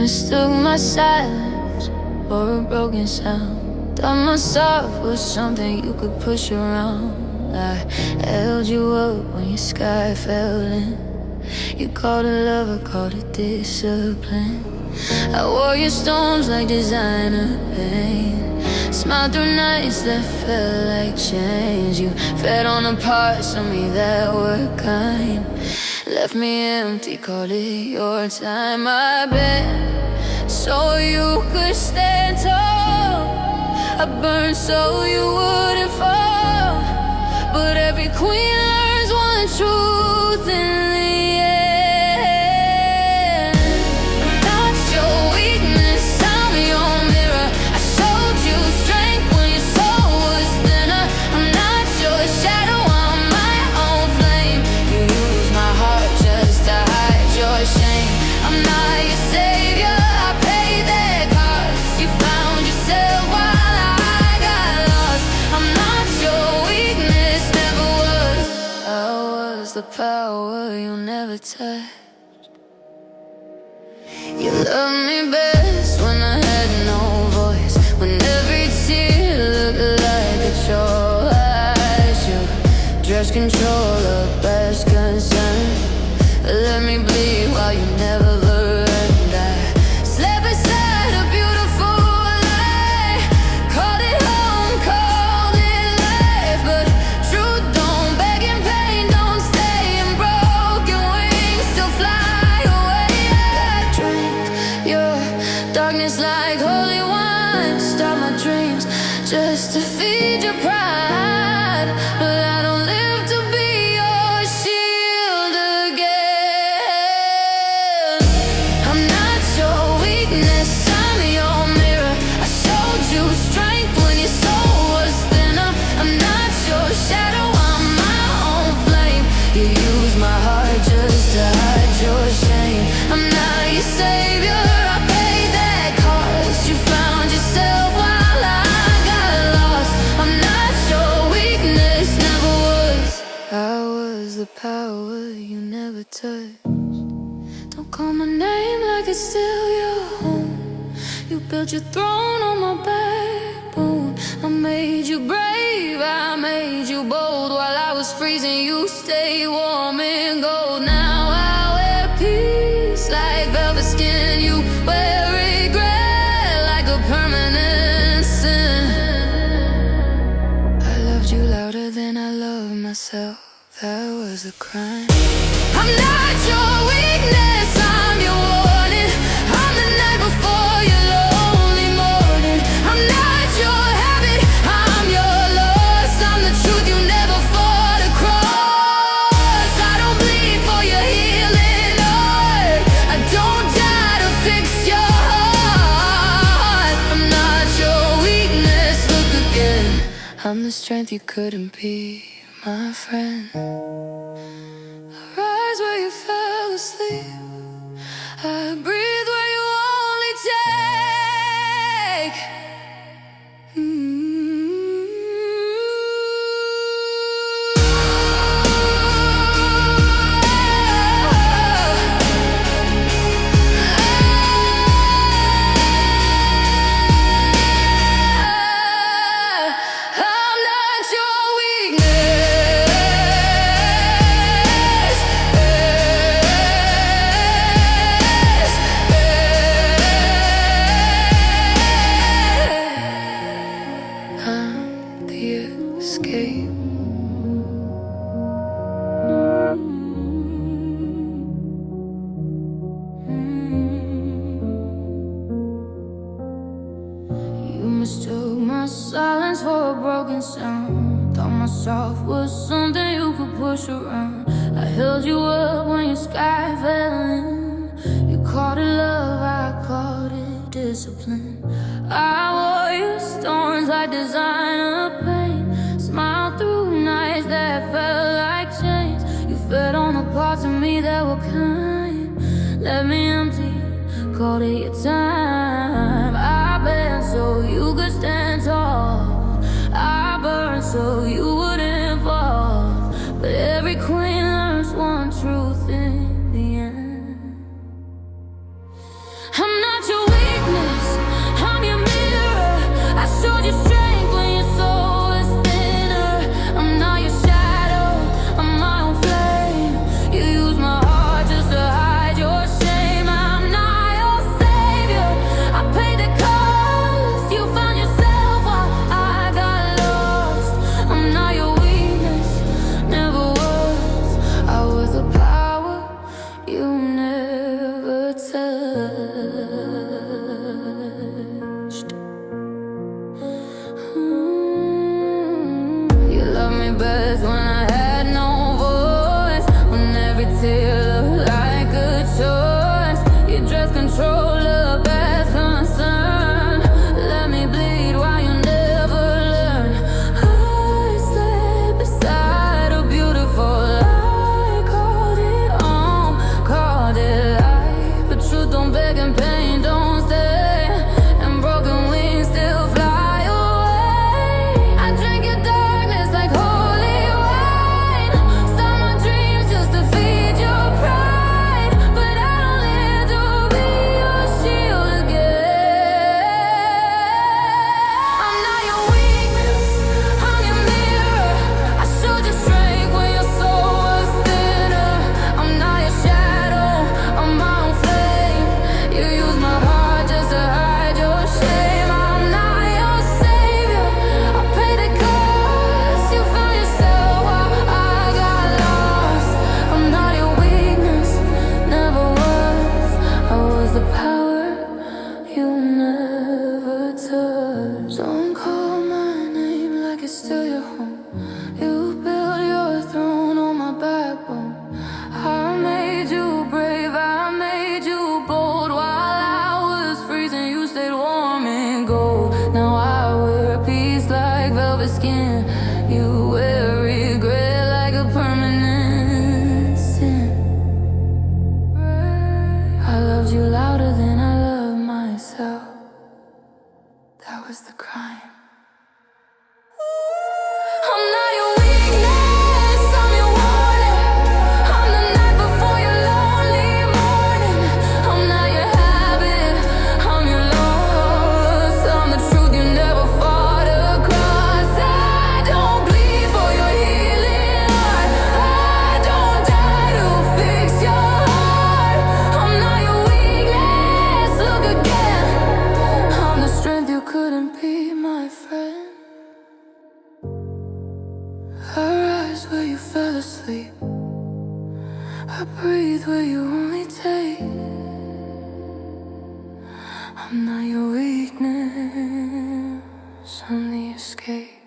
mistook my silence for a broken sound. Thought my soft was something you could push around. I held you up when your sky fell in. You called it love, I called it discipline. I wore your storms like designer pain. Smiled through nights that felt like change. You fed on the parts of me that were kind. Left me empty, called it your time. I bent so you could stand tall. I burned so you wouldn't fall. But every queen learns one truth in the end. I'm not your weakness, I'm your mirror. I showed you strength when your soul was thinner. I'm not your shadow, I'm my own flame. You use my heart just to hide your shame. I'm not your savior, I paid that cost. You found yourself while I got lost. I'm not your weakness, never was. I was the power you never touched. You loved me best when I had no voice, when every tear looked like a chore. I should just control the best concern. Let me bleed while you never learned. I slept beside a beautiful lie. Called it home, called it life. But truth don't beg in pain, don't stay in broken wings, still fly away. I drank your darkness like holy wine. Stop my dreams just to feed your pride. But I don't live to be your shield again. I'm not your weakness, I'm your mirror. I showed you strength when your soul was thinner. I'm not your shadow, I'm my own flame. You use my heart just to hide your shame. I'm not your savior, I paid that cost. You found yourself while I got lost. I'm not your weakness, never was. I was the power you never touched. Don't call my name like it's still your home. You built your throne on my backbone. I made you brave, I made you bold. While I was freezing, you stayed warm in gold. Now I wear peace like velvet skin. You wear regret like a permanent sin. I loved you louder than I loved myself. That was a crime. I'm not your weakness, I'm your warning. I'm the night before your lonely morning. I'm not your habit, I'm your loss. I'm the truth you never fought across. I don't bleed for your healing art. I don't die to fix your heart. I'm not your weakness, look again. I'm the strength you couldn't be, my friend. I rise where you fell asleep. I breathe where you only take. I'm not your weakness. I'm the escape. You mistook my silence for a broken sound. Thought my soft was something you could push around. I held you up when your sky fell in. You called it love, I called it discipline. I wore your storms like designer pain. Smiled through nights that felt like chains. You fed on the parts of me that were kind. Left me empty, called it your time. I bent so you could stand tall. I burned so you wouldn't fall. But every queen learns one truth in the end. I'm not and pain don't stay, and broken wings still fly away. I drink your darkness like holy wine, stop my dreams just to feed your pride, but I don't live to be your shield again. I'm not your weakness, I'm your mirror. I showed you strength when your soul was thinner. I'm not your shadow, I'm my own flame. You use my heart just to hide your shame. I'm not your savior, I paid the cost. You found yourself while I got lost. I'm not your weakness, never was. I was the power you never touched. Don't call my name like it's still your home. You built your throne on my backbone. I made you brave, I made you bold. While I was freezing, you stayed warm and gold. Now I wear peace like velvet skin. You wear regret like a permanent sin. I loved you louder than I loved myself. That was the crime. I'm not your weakness, I'm your warning. I'm the night before your lonely morning. I'm not your habit, I'm your loss. I'm the truth you never fought across. I don't bleed for your healing heart. I don't die to fix your heart. I'm not your weakness, look again. I'm the strength you couldn't be, my friend. I rise where you fell asleep, I breathe where you only take. I'm not your weakness, I'm the escape.